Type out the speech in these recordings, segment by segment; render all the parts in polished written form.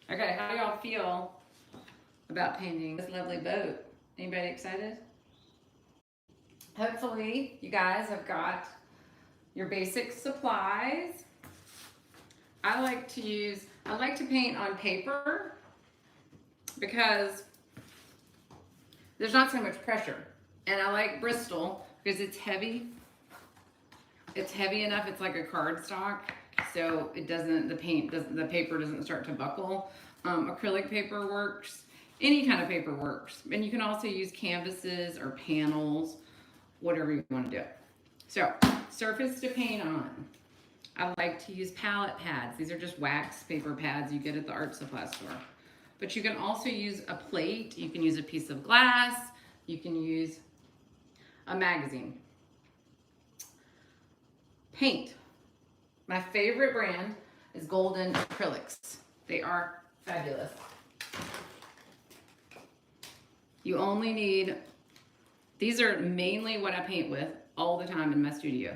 Okay, how do y'all feel about painting this lovely boat? Anybody excited? Hopefully you guys have got your basic supplies. I like to paint on paper because there's not so much pressure. And I like Bristol because it's heavy. It's heavy enough, it's like a cardstock, so it doesn't, the paper doesn't start to buckle. Acrylic paper works, any kind of paper works. And you can also use canvases or panels, whatever you want to do. So, surface to paint on. I like to use palette pads. These are just wax paper pads you get at the art supply store. But you can also use a plate, you can use a piece of glass, you can use a magazine. Paint. My favorite brand is Golden Acrylics. They are fabulous. You only need, these are mainly what I paint with all the time in my studio.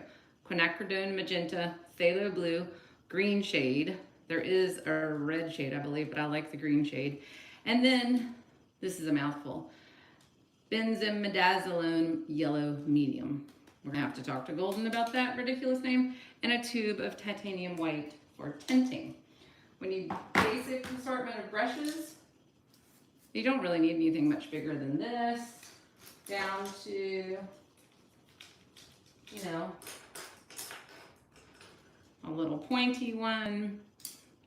Quinacridone magenta, phthalo blue, green shade. There is a red shade, I believe, but I like the green shade. And then, this is a mouthful, benzimidazolone yellow medium. We're gonna have to talk to Golden about that ridiculous name. And a tube of titanium white for tinting. We need basic assortment of brushes. You don't really need anything much bigger than this. Down to, you know, a little pointy one.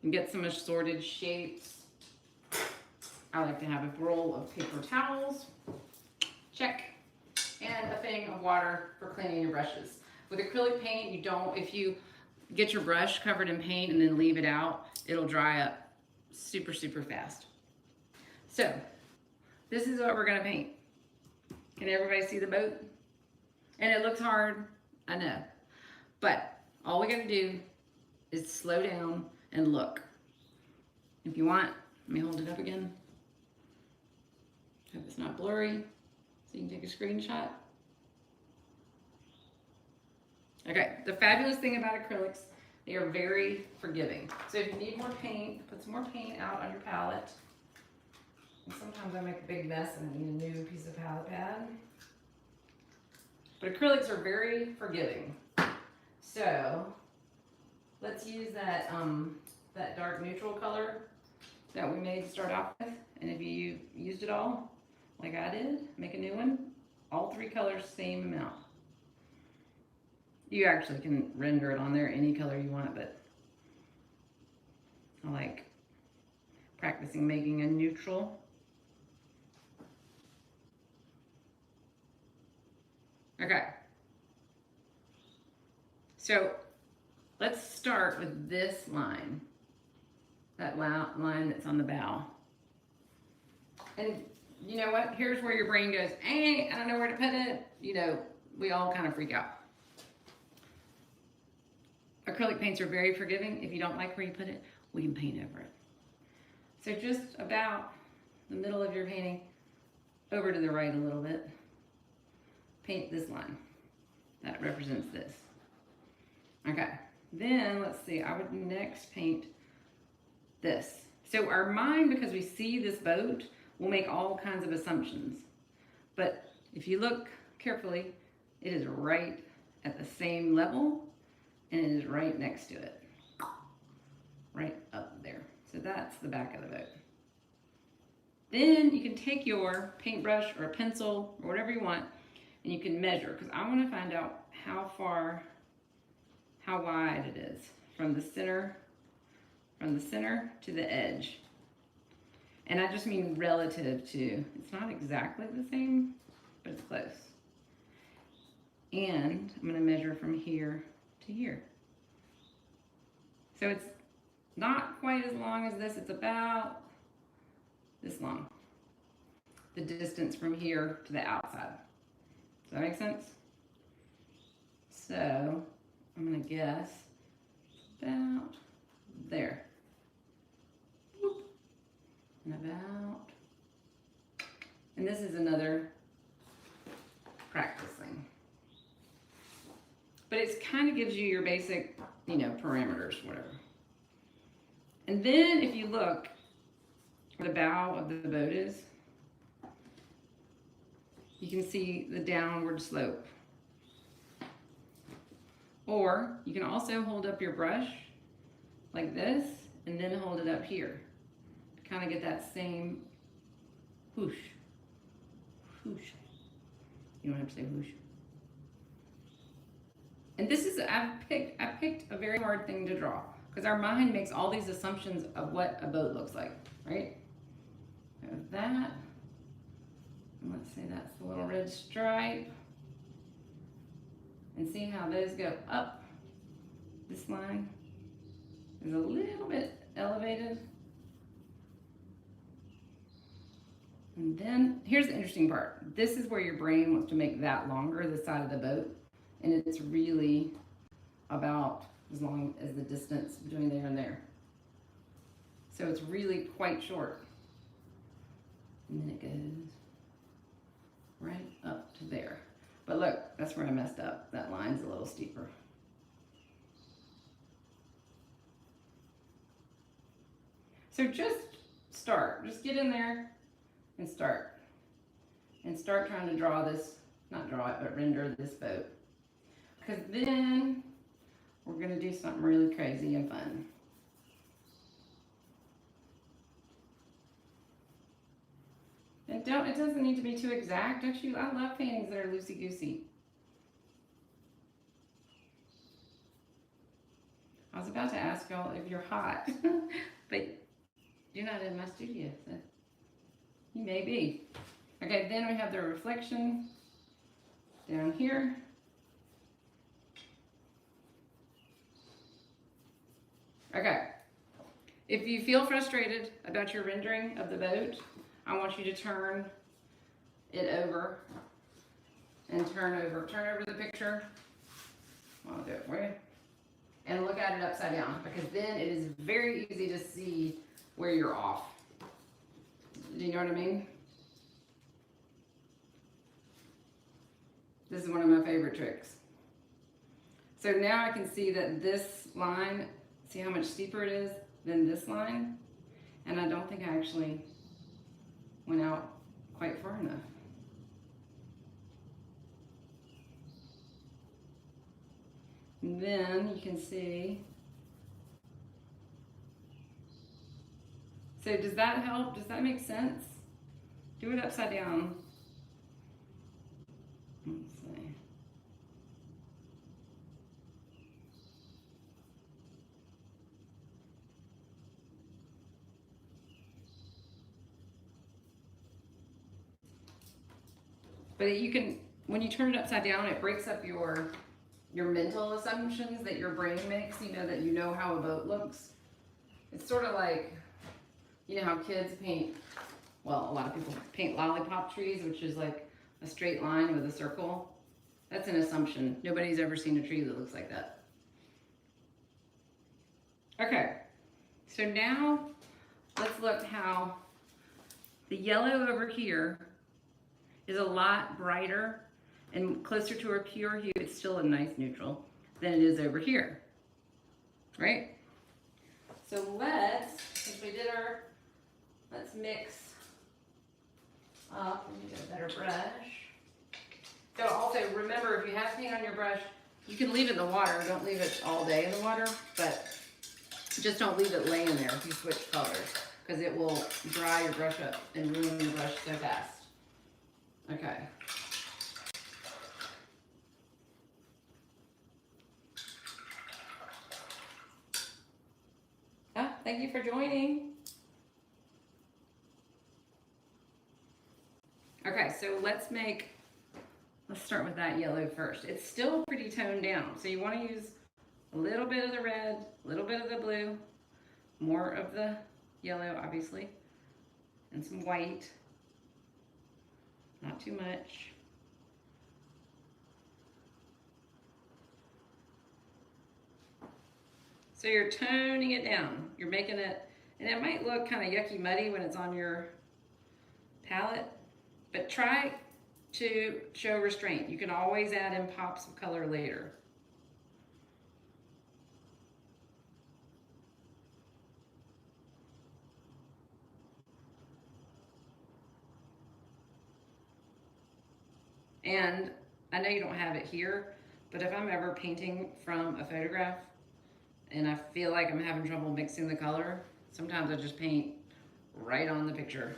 And get some assorted shapes. I like to have a roll of paper towels. Check. And a thing of water for cleaning your brushes. With acrylic paint, you don't, if you get your brush covered in paint and then leave it out, it'll dry up super, super fast. So, this is what we're gonna paint. Can everybody see the boat? And it looks hard, I know. But all we gotta do is slow down and look. If you want, let me hold it up again. Hope it's not blurry. So you can take a screenshot. Okay, the fabulous thing about acrylics, they are very forgiving. So if you need more paint, put some more paint out on your palette. And sometimes I make a big mess and I need a new piece of palette pad. But acrylics are very forgiving. So let's use that, that dark neutral color that we made to start off with. And if you used it all, like I did, make a new one. All three colors, same amount. You actually can render it on there any color you want, but I like practicing making a neutral. Okay. So let's start with this line. That line that's on the bow. And you know what? Here's where your brain goes, I don't know where to put it. You know, we all kind of freak out. Acrylic paints are very forgiving. If you don't like where you put it, we can paint over it. So just about the middle of your painting, over to the right a little bit, paint this line. That represents this. Okay, then let's see, I would next paint this. So our mind, because we see this boat, will make all kinds of assumptions. But if you look carefully, it is right at the same level and it is right next to it. Right up there. So that's the back of the boat. Then you can take your paintbrush or a pencil or whatever you want and you can measure, because I want to find out how wide it is from the center to the edge. And I just mean relative to, it's not exactly the same, but it's close. And I'm going to measure from here to here. So it's not quite as long as this, it's about this long. The distance from here to the outside. Does that make sense? So I'm going to guess about there. And about, and this is another practice thing. But it kind of gives you your basic, you know, parameters, whatever. And then if you look, the bow of the boat is, you can see the downward slope. Or you can also hold up your brush like this and then hold it up here to kind of get that same whoosh, whoosh. You don't have to say whoosh. And this is, I picked a very hard thing to draw because our mind makes all these assumptions of what a boat looks like, right? There's that. And let's say that's the little red stripe. And see how those go up. This line is a little bit elevated. And then here's the interesting part. This is where your brain wants to make that longer, the side of the boat. And it's really about as long as the distance between there and there. So it's really quite short. And then it goes right up to there. But look, that's where I messed up. That line's a little steeper. So just start. Just get in there and start. And start trying to draw this, not draw it, but render this boat. Because then we're going to do something really crazy and fun. And it doesn't need to be too exact. Actually, I love paintings that are loosey-goosey. I was about to ask y'all if you're hot, but you're not in my studio, so you may be. Okay, then we have the reflection down here. Okay, if you feel frustrated about your rendering of the boat, I want you to turn it over and turn over the picture. I'll do it for you. And look at it upside down, because then it is very easy to see where you're off. Do you know what I mean? This is one of my favorite tricks. So now I can see that this line, see how much steeper it is than this line? And I don't think I actually went out quite far enough. And then you can see. So does that help? Does that make sense? Do it upside down. Let's see. But you can, when you turn it upside down, it breaks up your mental assumptions that your brain makes, that you know how a boat looks. It's sort of like, you know how kids paint, well, a lot of people paint lollipop trees, which is like a straight line with a circle. That's an assumption. Nobody's ever seen a tree that looks like that. Okay, so now let's look how the yellow over here is a lot brighter and closer to a pure hue. It's still a nice neutral than it is over here, right? So since we did let's mix up. Let me get a better brush. So also remember, if you have paint on your brush, you can leave it in the water. Don't leave it all day in the water, but just don't leave it laying there if you switch colors, because it will dry your brush up and ruin your brush so fast. Okay. Thank you for joining. Okay, so let's start with that yellow first. It's still pretty toned down, so you want to use a little bit of the red, a little bit of the blue, more of the yellow, obviously, and some white. Not too much. So you're toning it down. You're making it, and it might look kind of yucky muddy when it's on your palette, but try to show restraint. You can always add in pops of color later. And I know you don't have it here, but if I'm ever painting from a photograph and I feel like I'm having trouble mixing the color, sometimes I just paint right on the picture.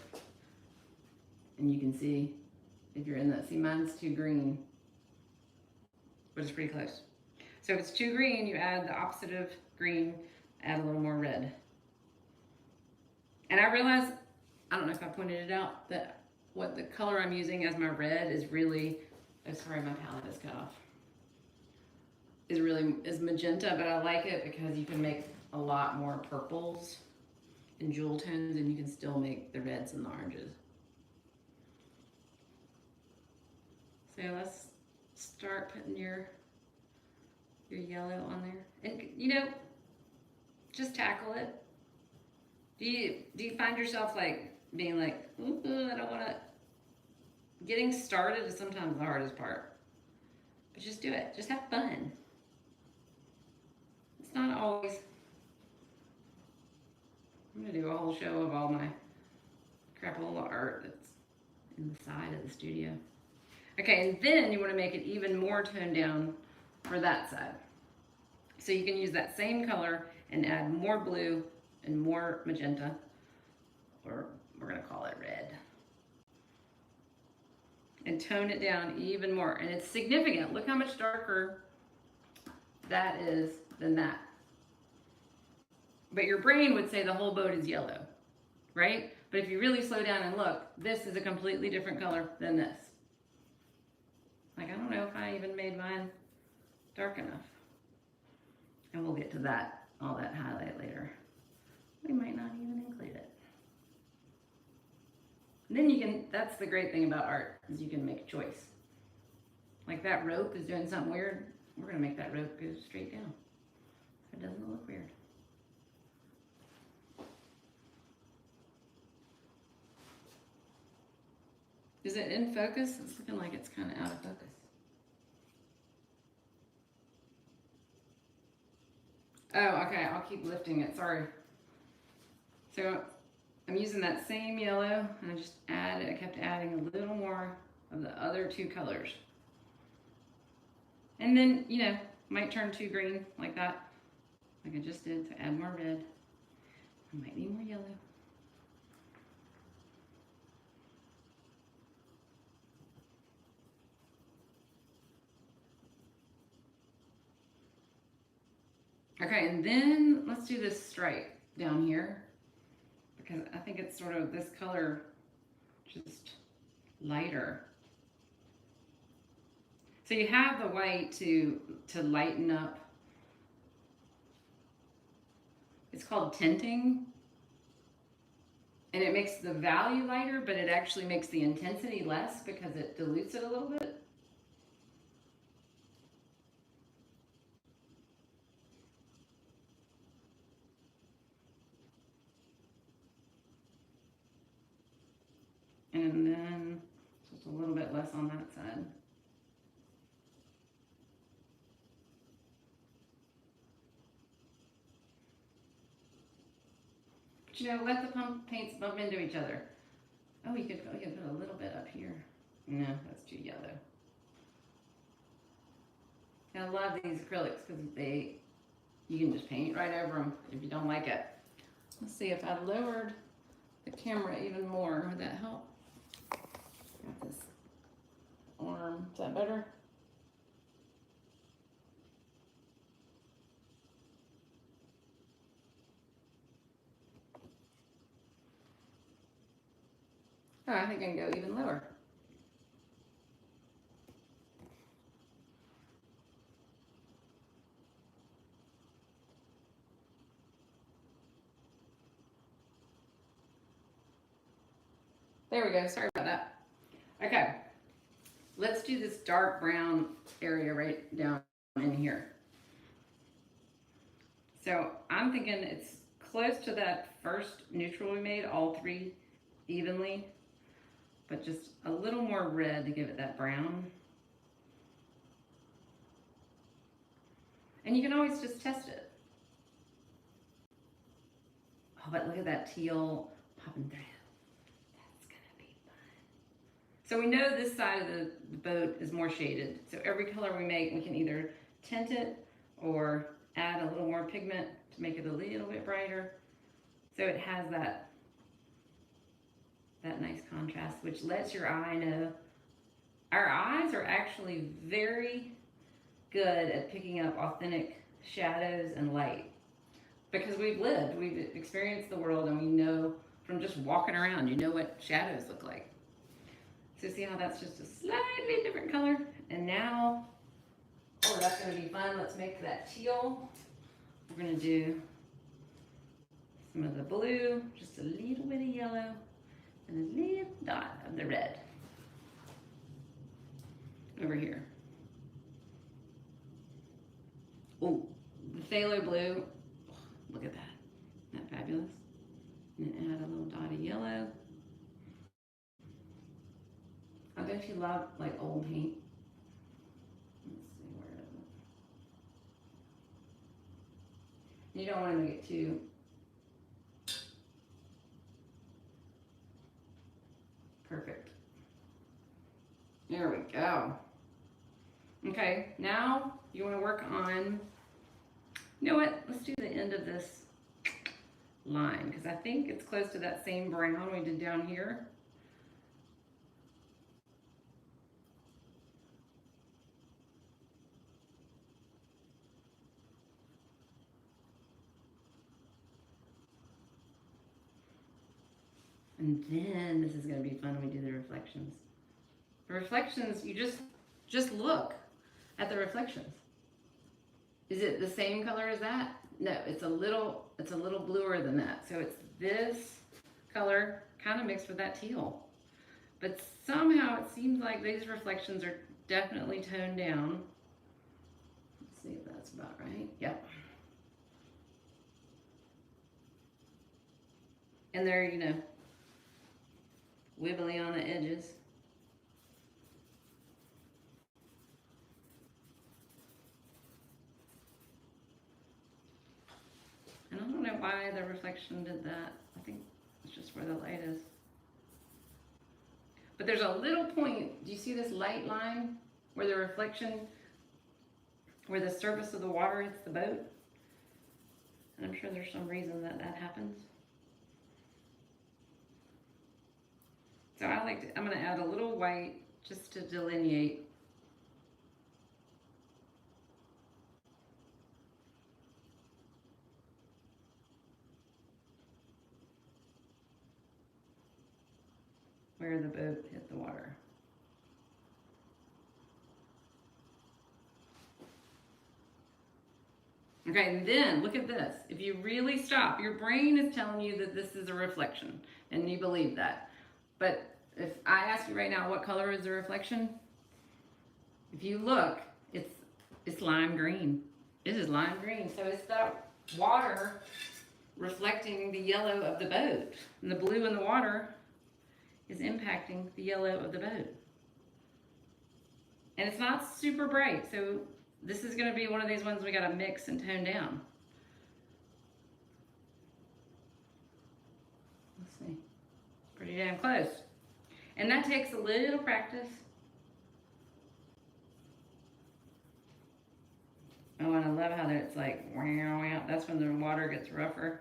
And you can see if you're in that. See, mine's too green, but it's pretty close. So if it's too green, you add the opposite of green, add a little more red. And I realize, I don't know if I pointed it out, that what the color I'm using as my red is really, oh sorry, my palette is cut off, is magenta, but I like it because you can make a lot more purples and jewel tones, and you can still make the reds and the oranges. So let's start putting your yellow on there. And you know, just tackle it. Do you find yourself like being like, ooh, I don't want to, getting started is sometimes the hardest part. But just do it. Just have fun. It's not always, I'm going to do a whole show of all my crapola art that's in the side of the studio. Okay, and then you want to make it even more toned down for that side. So you can use that same color and add more blue and more magenta, or we're going to call it red. And tone it down even more. And it's significant. Look how much darker that is than that. But your brain would say the whole boat is yellow, right? But if you really slow down and look, this is a completely different color than this. Like, I don't know if I even made mine dark enough. And we'll get to that, all that highlight later. We might not even include it. And then you can, that's the great thing about art, is you can make a choice. Like that rope is doing something weird, we're gonna make that rope go straight down. So it doesn't look weird. Is it in focus? It's looking like it's kind of out of focus. Oh, okay, I'll keep lifting it, sorry. So I'm using that same yellow, and I just added, I kept adding a little more of the other two colors. And then, you know, might turn too green like that, like I just did, to add more red. I might need more yellow. Okay, and then let's do this stripe down here, because I think it's sort of this color, just lighter. So you have the white to lighten up. It's called tinting, and it makes the value lighter, but it actually makes the intensity less because it dilutes it a little bit. And then just a little bit less on that side. But you know, let the paints bump into each other. Oh, we could put a little bit up here. No, that's too yellow. I love these acrylics because you can just paint right over them if you don't like it. Let's see if I lowered the camera even more. Would that help? Got this arm. Is that better? Oh, I think I can go even lower. There we go. Sorry about that. Okay. Let's do this dark brown area right down in here. So I'm thinking it's close to that first neutral we made, all three evenly, but just a little more red to give it that brown. And you can always just test it. Oh, but look at that teal popping through. That's gonna be fun. So we know this side of the boat is more shaded. So every color we make, we can either tint it or add a little more pigment to make it a little bit brighter. So it has that nice contrast, which lets your eye know. Our eyes are actually very good at picking up authentic shadows and light because we've experienced the world, and we know from just walking around, you know what shadows look like. So see how that's just a slightly different color? And now, oh, that's gonna be fun. Let's make that teal. We're gonna do some of the blue, just a little bit of yellow, and a little dot of the red over here. Oh, the phthalo blue. Oh, look at that. Isn't that fabulous? And add a little dot of yellow. I bet you love like old paint. Let's see, where is it? You don't want to make it too perfect. There we go. Okay, now you want to work on, you know what? Let's do the end of this line because I think it's close to that same brown we did down here. And then this is going to be fun when we do the reflections. The reflections, you just look at the reflections. Is it the same color as that? No, it's a little bluer than that. So it's this color kind of mixed with that teal. But somehow it seems like these reflections are definitely toned down. Let's see if that's about right. Yep. And they're, you know, wibbly on the edges. And I don't know why the reflection did that. I think it's just where the light is. But there's a little point, do you see this light line where the reflection, where the surface of the water hits the boat? And I'm sure there's some reason that happens. So I'm gonna add a little white just to delineate. Where the boat hit the water. Okay, and then look at this. If you really stop, your brain is telling you that this is a reflection, and you believe that. But if I ask you right now, what color is the reflection? If you look, it's lime green. It is lime green. So it's that water reflecting the yellow of the boat. And the blue in the water is impacting the yellow of the boat. And it's not super bright, so this is going to be one of these ones we got to mix and tone down. Let's see. Pretty damn close. And that takes a little practice. Oh, and I love how it's like, wow, wow. That's when the water gets rougher.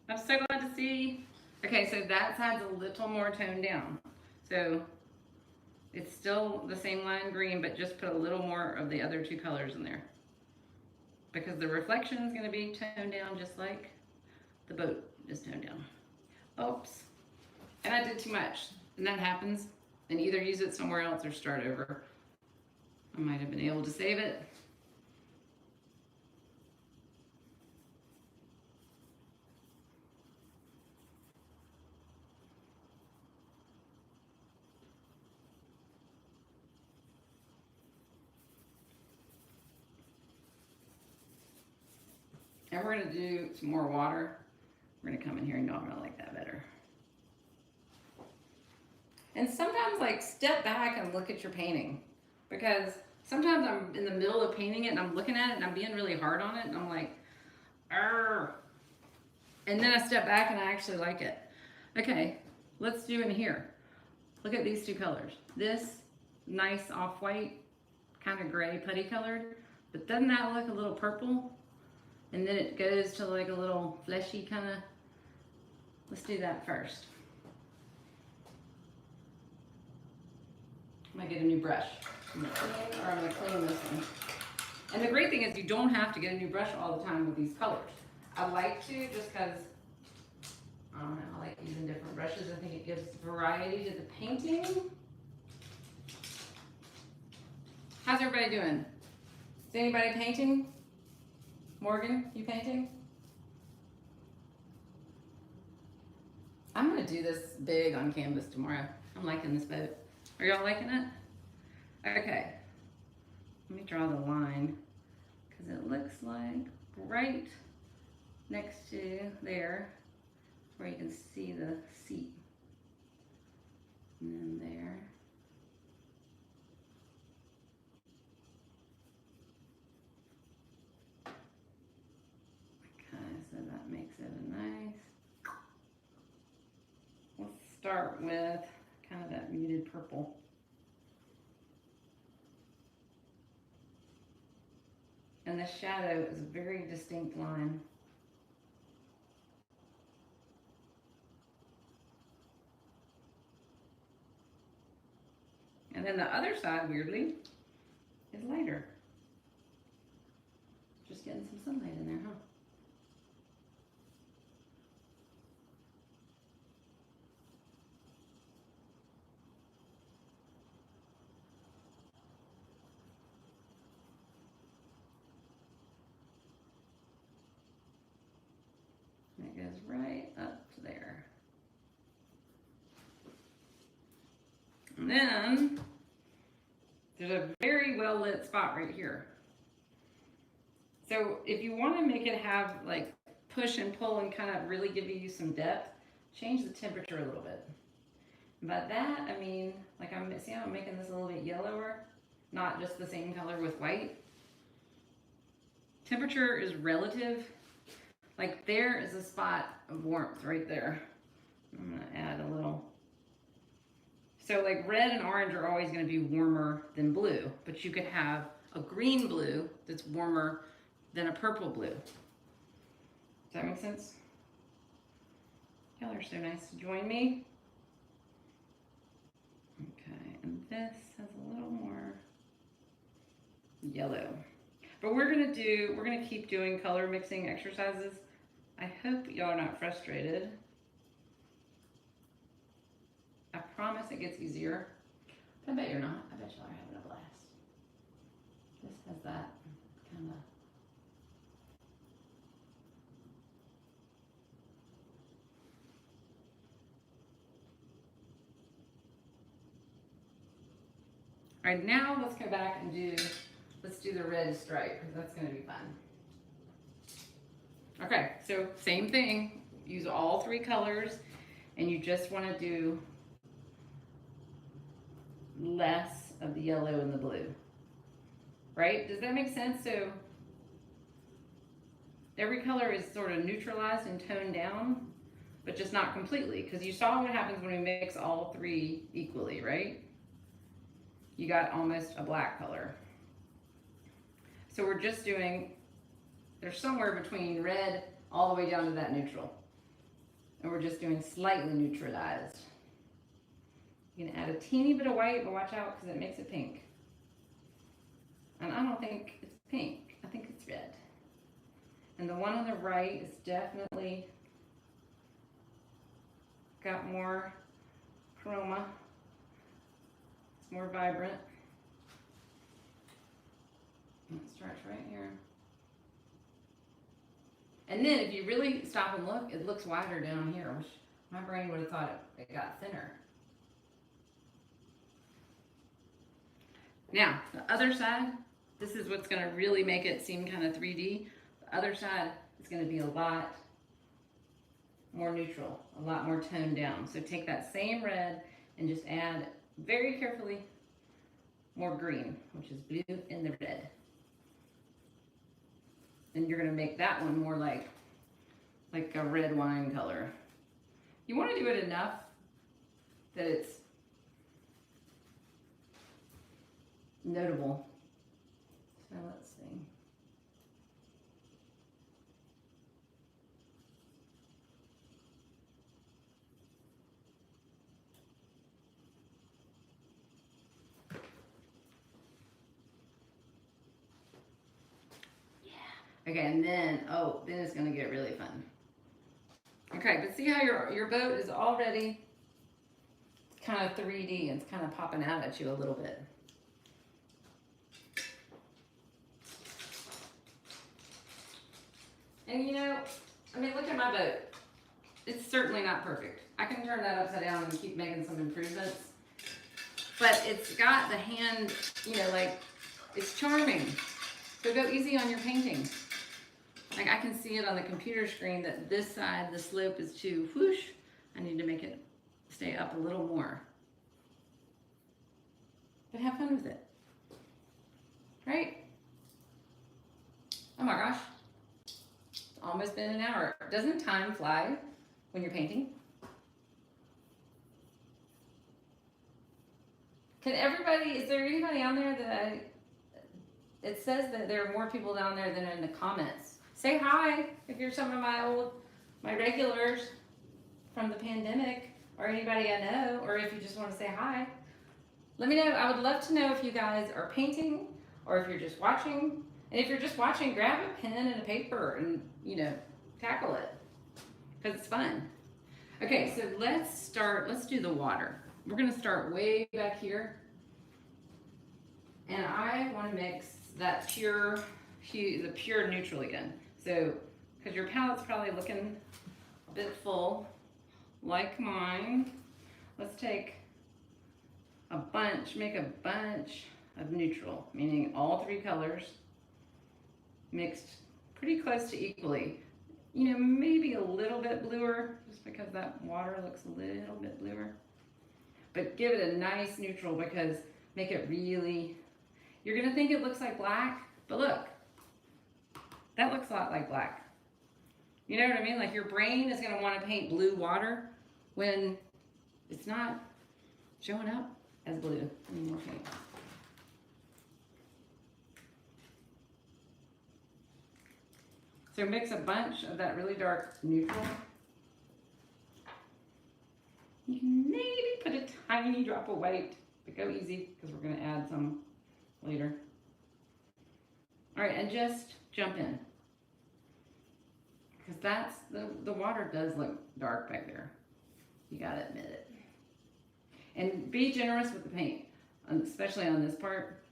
I'm so glad to see. Okay, so that side's a little more toned down. So it's still the same lime green, but just put a little more of the other two colors in there. Because the reflection is going to be toned down just like the boat is toned down. Oops. And I did too much. And that happens. And either use it somewhere else or start over. I might have been able to save it. And we're going to do some more water. We're going to come in here and know I'm going to like that better. And sometimes, like, step back and look at your painting. Because sometimes I'm in the middle of painting it and I'm looking at it and I'm being really hard on it and I'm like, arr. And then I step back and I actually like it. Okay, let's do in here. Look at these two colors. This nice off-white, kind of gray putty colored, but doesn't that look a little purple? And then it goes to like a little fleshy kind of, let's do that first. I'm gonna get a new brush. I'm gonna clean this one. And the great thing is you don't have to get a new brush all the time with these colors. I like to just because, I don't know, I like using different brushes. I think it gives variety to the painting. How's everybody doing? Is anybody painting? Morgan, you painting? I'm gonna do this big on canvas tomorrow. I'm liking this boat. Are y'all liking it? Okay, let me draw the line because it looks like right next to there where you can see the seat. And then there. Okay, so that makes it a nice. Let's start with kind of that muted purple. And the shadow is a very distinct line. And then the other side, weirdly, is lighter. Just getting some sunlight in there, huh? And it goes right up to there. And then there's a very well lit spot right here. So if you want to make it have like push and pull and kind of really give you some depth, change the temperature a little bit. By that I mean, like see how I'm making this a little bit yellower, not just the same color with white. Temperature is relative. Like there is a spot of warmth right there. I'm gonna add a little. So like red and orange are always gonna be warmer than blue, but you could have a green blue that's warmer than a purple blue. Does that make sense? Y'all are so nice to join me. Okay, and this has a little more yellow. But we're gonna keep doing color mixing exercises. I hope y'all are not frustrated. I promise it gets easier. But I bet you're not. I bet y'all are having a blast. This has that kind of. All right, now let's go back and let's do the red stripe because that's gonna be fun. Okay, so same thing. Use all three colors and you just wanna do less of the yellow and the blue, right? Does that make sense? So every color is sort of neutralized and toned down, but just not completely, because you saw what happens when we mix all three equally, right? You got almost a black color. So we're just doing, there's somewhere between red all the way down to that neutral. And we're just doing slightly neutralized. You can add a teeny bit of white, but watch out because it makes it pink. And I don't think it's pink, I think it's red. And the one on the right is definitely got more chroma. It's more vibrant. And it starts right here. And then if you really stop and look, it looks wider down here, which my brain would have thought it got thinner. Now, the other side, this is what's gonna really make it seem kind of 3D. The other side is gonna be a lot more neutral, a lot more toned down. So take that same red and just add very carefully more green, which is blue and the red. And you're gonna make that one more like a red wine color. You wanna do it enough that it's notable. So let's see. Okay, and then, oh, then it's gonna get really fun. Okay, but see how your boat is already kind of 3D and it's kind of popping out at you a little bit. And you know, I mean, look at my boat. It's certainly not perfect. I can turn that upside down and keep making some improvements. But it's got the hand, you know, like, it's charming. So go easy on your painting. Like I can see it on the computer screen that this side, the slope is too whoosh. I need to make it stay up a little more. But have fun with it. Right? Oh my gosh. It's almost been an hour. Doesn't time fly when you're painting? Can everybody, is there anybody on there that it says that there are more people down there than in the comments. Say hi if you're some of my regulars from the pandemic, or anybody I know, or if you just want to say hi. Let me know. I would love to know if you guys are painting or if you're just watching. And if you're just watching, grab a pen and a paper and, you know, tackle it because it's fun. Okay, so let's do the water. We're going to start way back here. And I want to mix that pure hue, the pure neutral again. So, because your palette's probably looking a bit full, like mine. Let's take make a bunch of neutral, meaning all three colors mixed pretty close to equally. You know, maybe a little bit bluer, just because that water looks a little bit bluer. But give it a nice neutral because make it really, you're gonna think it looks like black, but look, that looks a lot like black. You know what I mean? Like your brain is gonna wanna paint blue water when it's not showing up as blue in your paint. So mix a bunch of that really dark neutral. You can maybe put a tiny drop of white, but go easy because we're gonna add some later. All right, and just jump in. Because that's, the water does look dark back there. You gotta admit it. And be generous with the paint, especially on this part,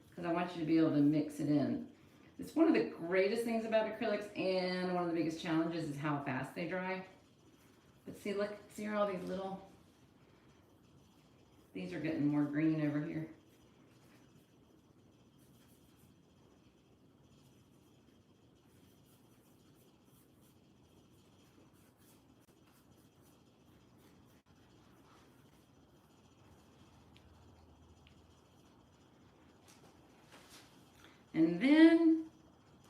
because I want you to be able to mix it in. It's one of the greatest things about acrylics, and one of the biggest challenges is how fast they dry. But see, look, see all these little, these are getting more green over here. And then,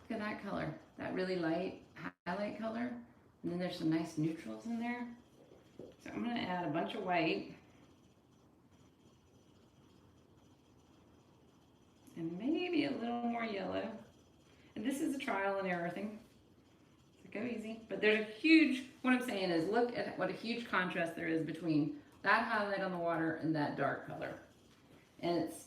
look at that color, that really light highlight color. And then there's some nice neutrals in there. So I'm gonna add a bunch of white. And maybe a little more yellow. And this is a trial and error thing. So go easy. But there's a huge, what I'm saying is look at what a huge contrast there is between that highlight on the water and that dark color. And it's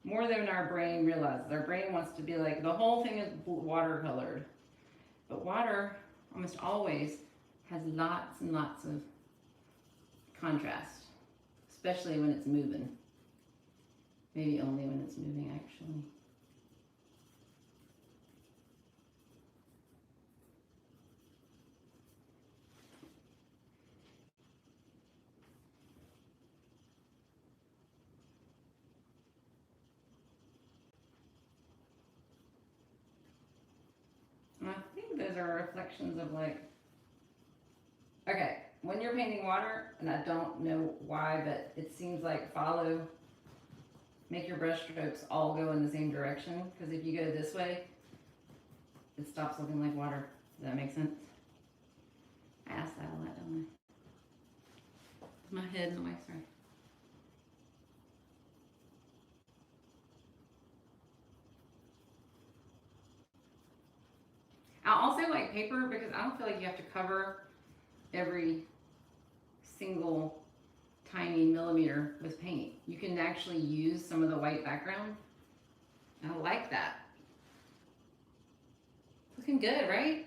more than our brain realizes. Our brain wants to be like, the whole thing is watercolored. But water almost always has lots and lots of contrast, especially when it's moving. Maybe only when it's moving, actually. And I think those are reflections of like, okay, when you're painting water, and I don't know why, but it seems like follow make your brush strokes all go in the same direction, because if you go this way, it stops looking like water. Does that make sense? I asked that a lot, don't I? Is my head in the way? Sorry. I also like paper because I don't feel like you have to cover every single tiny millimeter with paint. You can actually use some of the white background. I like that. Looking good, right?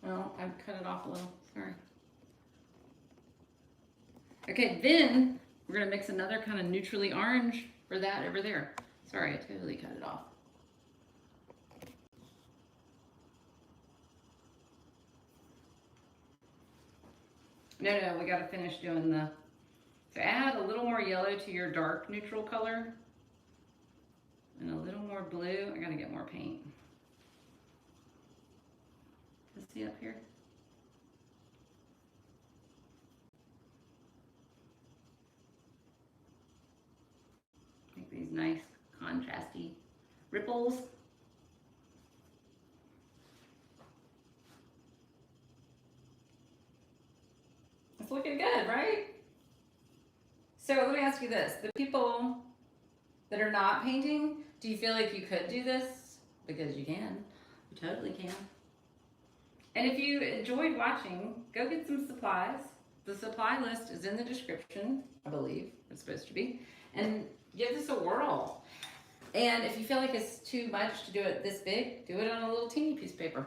Well, I've cut it off a little, sorry. Okay, then we're gonna mix another kind of neutrally orange for that over there. Sorry, I totally cut it off. No, we gotta finish doing the, so add a little more yellow to your dark neutral color and a little more blue. I gotta get more paint. Let's see up here. Make these nice contrasty ripples. It's looking good, right? So let me ask you this. The people that are not painting, do you feel like you could do this? Because you can. You totally can. And if you enjoyed watching, go get some supplies. The supply list is in the description, I believe. It's supposed to be. And give this a whirl. And if you feel like it's too much to do it this big, do it on a little teeny piece of paper.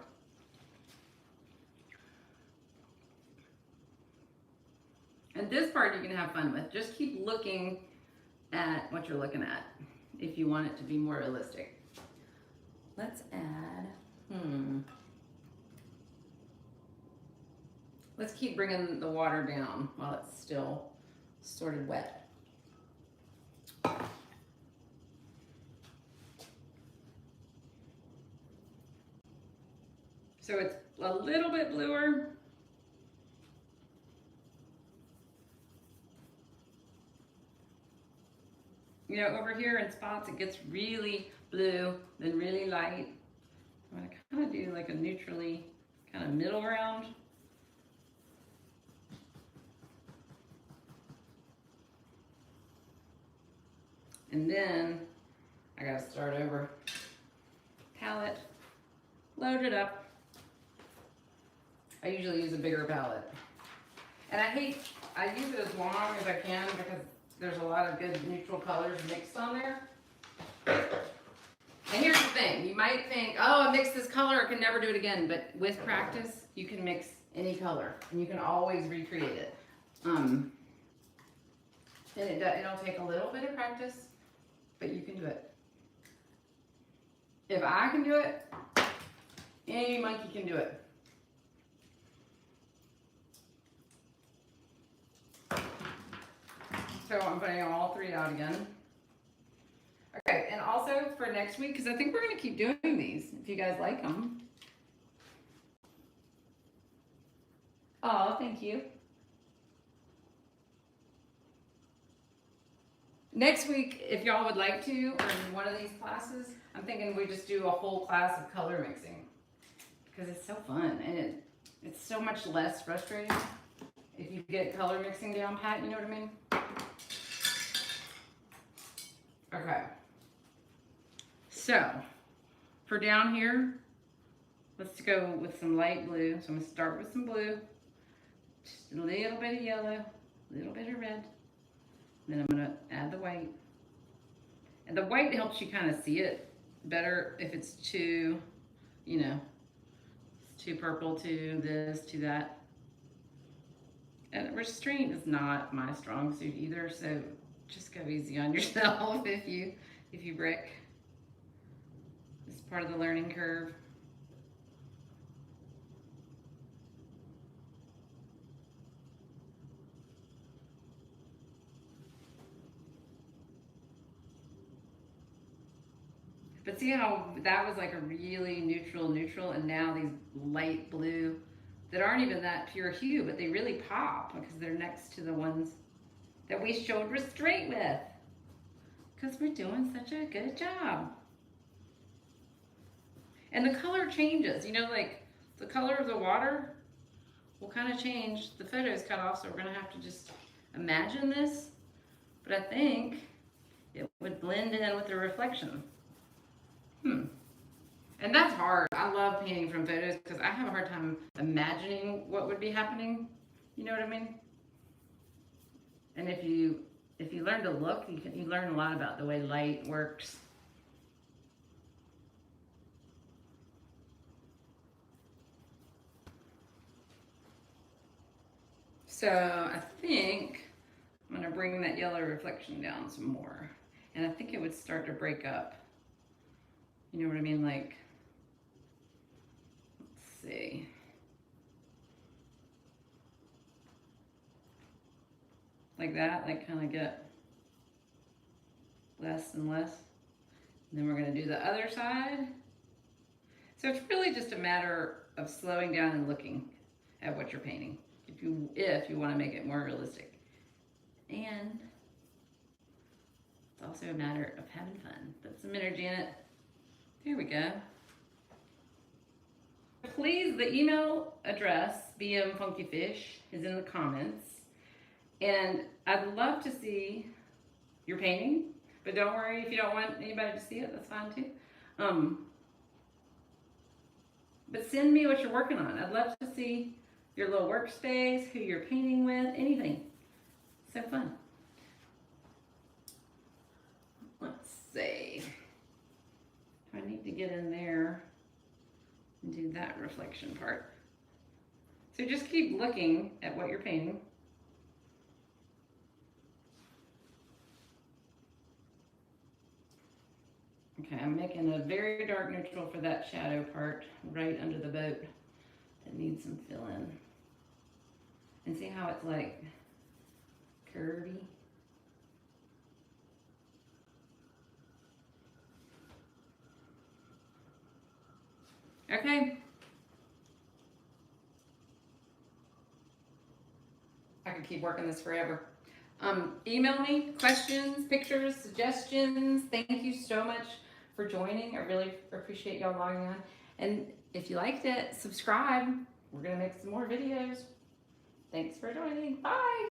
And this part you can have fun with. Just keep looking at what you're looking at if you want it to be more realistic. Let's add, let's keep bringing the water down while it's still sort of wet. So it's a little bit bluer. You know, over here in spots it gets really blue, then really light. I'm gonna kind of do like a neutrally kind of middle ground. And then I gotta start over. Palette, load it up. I usually use a bigger palette. And I use it as long as I can because there's a lot of good neutral colors mixed on there. And here's the thing, you might think, oh, I mixed this color, I can never do it again. But with practice, you can mix any color and you can always recreate it. And it'll take a little bit of practice, but you can do it. If I can do it, any monkey can do it. So I'm putting all three out again. Okay, and also for next week, because I think we're going to keep doing these, if you guys like them. Oh, thank you. Next week, if y'all would like to, or in one of these classes, I'm thinking we just do a whole class of color mixing. Because it's so fun, and it's so much less frustrating if you get color mixing down pat, you know what I mean? Okay. So, for down here, let's go with some light blue. So I'm gonna start with some blue, just a little bit of yellow, a little bit of red. Then I'm gonna add the white. And the white helps you kind of see it better if it's too, you know, it's too purple to this, to that. And restraint is not my strong suit either, so just go easy on yourself if you brick. It's part of the learning curve. But see how that was like a really neutral, and now these light blue that aren't even that pure hue, but they really pop because they're next to the ones that we showed restraint with. because we're doing such a good job. And the color changes, you know, like the color of the water will kind of change. The photo is cut off, so we're gonna have to just imagine this, but I think it would blend in with the reflection. And that's hard. I love painting from photos because I have a hard time imagining what would be happening. You know what I mean? And if you learn to look, you learn a lot about the way light works. So I think I'm gonna bring that yellow reflection down some more. And I think it would start to break up. You know what I mean? Like, let's see. Like that, like kind of get less and less. And then we're gonna do the other side. So it's really just a matter of slowing down and looking at what you're painting if you want to make it more realistic. And it's also a matter of having fun. Put some energy in it. There we go. Please, the email address, bmfunkyfish, is in the comments. And I'd love to see your painting, but don't worry if you don't want anybody to see it, that's fine too. But send me what you're working on. I'd love to see your little workspace, who you're painting with, anything. So fun. Let's see. I need to get in there and do that reflection part. So just keep looking at what you're painting. Okay, I'm making a very dark neutral for that shadow part right under the boat that needs some fill in. And see how it's like curvy? Okay. I could keep working this forever. Email me questions, pictures, suggestions. Thank you so much for joining. I really appreciate y'all logging on. And if you liked it, subscribe. We're gonna make some more videos. Thanks for joining. Bye.